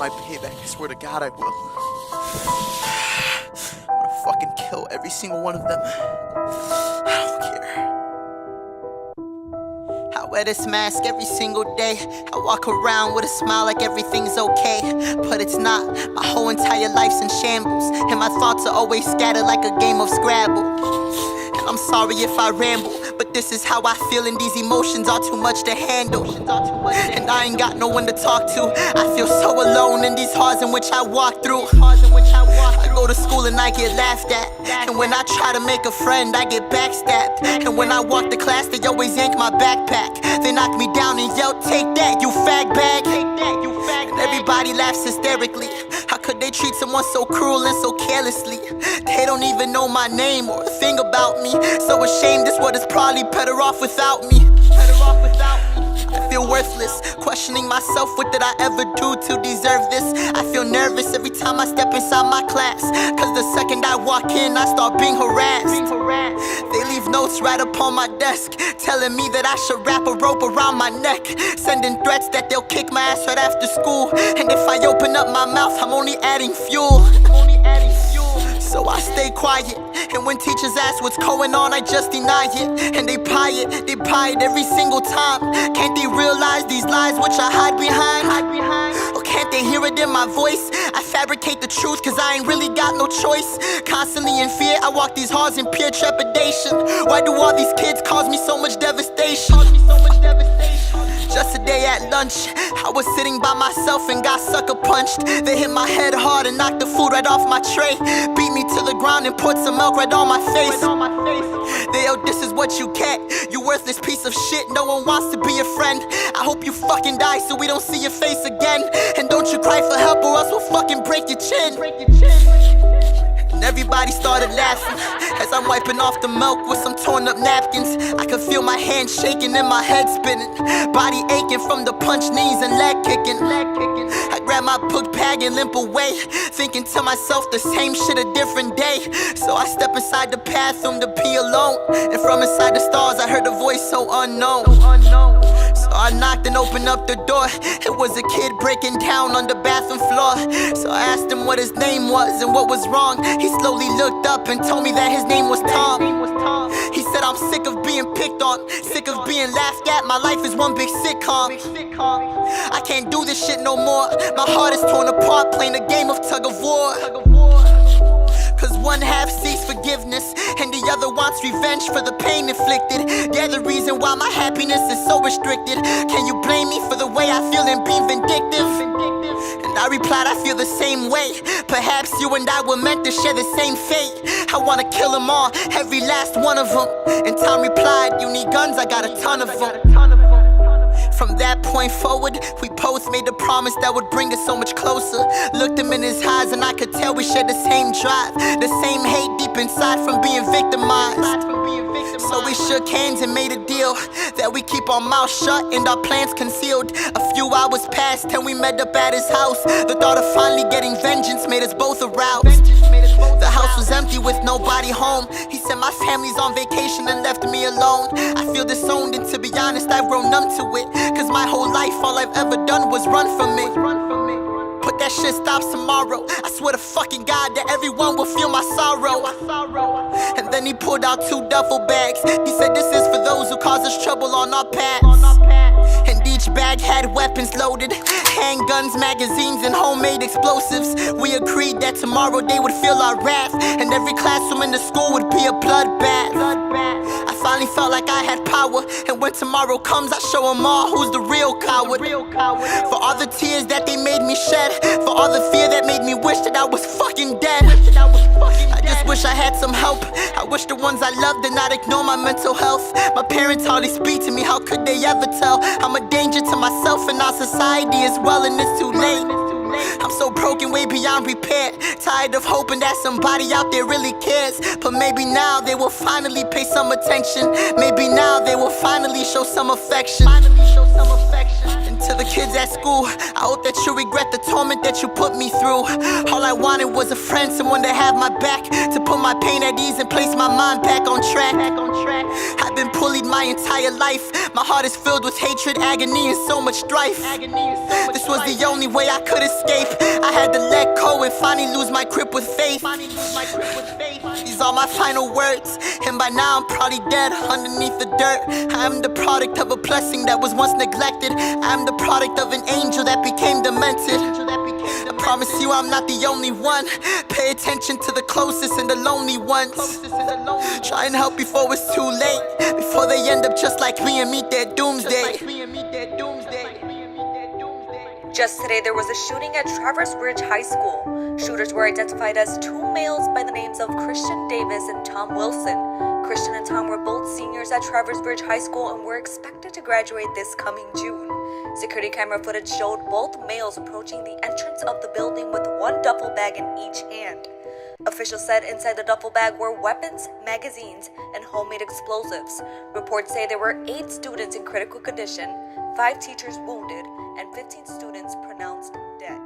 my payback. I swear to God I will. I'm gonna fucking kill every single one of them. I don't care. I wear this mask every single day. I walk around with a smile like everything's okay, but it's not. My whole entire life's in shambles, and my thoughts are always scattered like a game of Scrabble. And I'm sorry if I ramble, but this is how I feel, and these emotions are too much to handle. And I ain't got no one to talk to. I feel so alone in these halls in which I walk through. I go to school and I get laughed at, and when I try to make a friend, I get backstabbed. And when I walk to class, they always yank my backpack. They knock me down and yell, "Take that, you fag bag." And everybody laughs hysterically. How could they treat someone so cruel and so carelessly? They don't even know my name or a thing about me. So ashamed, this world is probably better off without me. I feel worthless, questioning myself, what did I ever do to deserve this? I feel nervous every time I step inside my class, cause the second I walk in, I start being harassed. They leave notes right upon my desk, telling me that I should wrap a rope around my neck, sending threats that they'll kick my ass right after school. And if I open up my mouth, I'm only adding fuel. So I stay quiet, and when teachers ask what's going on, I just deny it. And they pie it every single time. Can't they realize these lies which I hide behind? Or can't they hear it in my voice? I fabricate the truth cause I ain't really got no choice. Constantly in fear, I walk these halls in pure trepidation. Why do all these kids cause me so much devastation? Just today at lunch, I was sitting by myself and got sucker punched. They hit my head hard and knocked the food right off my tray. Beat me to the ground and poured some milk right on my face. They yelled, "This is what you get, you worthless piece of shit. No one wants to be a friend. I hope you fucking die so we don't see your face again. And don't you cry for help or else we'll fucking break your chin." And everybody started laughing as I'm wiping off the milk with some torn up napkins. I could feel my hands shaking and my head spinning, body aching from the punch, knees and leg kicking. I grab my book bag and limp away, thinking to myself the same shit a different day. So I step inside the bathroom to be alone, and from inside the stars I heard a voice so unknown. So I knocked and opened up the door. It was a kid breaking down on the bathroom floor. So I asked him what his name was and what was wrong. He slowly looked up and told me that his name was Tom. He said, "I'm sick of being picked on, sick of being laughed at. My life is one big sitcom. I can't do this shit no more. My heart is torn apart playing a game of tug of war. Cause one half seeks forgiveness and the other wants revenge for the pain inflicted. They're the reason why my happiness is so restricted. Can you blame me for the way I feel and being vindictive?" And I replied, "I feel the same way. Perhaps you and I were meant to share the same fate. I wanna kill them all, every last one of them." And Tom replied, "You need guns, I got a ton of them." From that point forward, we both made a promise that would bring us so much closer. Looked him in his eyes and I could tell we shared the same drive, the same hate deep inside from being victimized. So we shook hands and made a deal that we keep our mouths shut and our plans concealed. A few hours passed and we met up at his house. The thought of finally getting vengeance made us both aroused. The house was empty with nobody home. He said, "My family's on vacation and left me alone." I feel disowned, and to be honest, I've grown numb to it. Cause my whole life, all I've ever done was run from it. But that shit stops tomorrow. I swear to fucking God that everyone will feel my sorrow. And then he pulled out 2 duffel bags. He said, "This is for those who cause us trouble on our paths." And each bag had weapons loaded, handguns, magazines, and homemade explosives. We agreed that tomorrow they would feel our wrath, and every classroom in the school would be a bloodbath. I finally felt like I had power, and when tomorrow comes I show them all who's the real coward. For all the tears that they made me shed, for all the fear that made me wish that I was fucking dead. I just wish I had some help. I wish the ones I love did not ignore my mental health. My parents hardly speak to me, how could they ever tell? I'm a danger to myself and our society as well, and it's too late. I'm so broken, way beyond repair. Tired of hoping that somebody out there really cares. But maybe now they will finally pay some attention. Maybe now they will finally show some affection. To the kids at school, I hope that you regret the torment that you put me through. All I wanted was a friend, someone to have my back, to put my pain at ease and place my mind back on track. I've been bullied my entire life. My heart is filled with hatred, agony, and so much strife. This was the only way I could escape. I had to let go and finally lose my grip with faith. These are my final words, and by now I'm probably dead underneath the dirt. I am the product of a blessing that was once neglected. I am the product of an angel that became demented. I promise you I'm not the only one. Pay attention to the closest and the lonely ones. Try and help before it's too late, before they end up just like me and meet their doomsday. Just today, there was a shooting at Traverse Ridge High School. Shooters were identified as two males by the names of Christian Davis and Tom Wilson. Christian and Tom were both seniors at Traverse Ridge High School and were expected to graduate this coming June. Security camera footage showed both males approaching the entrance of the building with one duffel bag in each hand. Officials said inside the duffel bag were weapons, magazines, and homemade explosives. Reports say there were 8 students in critical condition, 5 teachers wounded, and 15 students pronounced dead.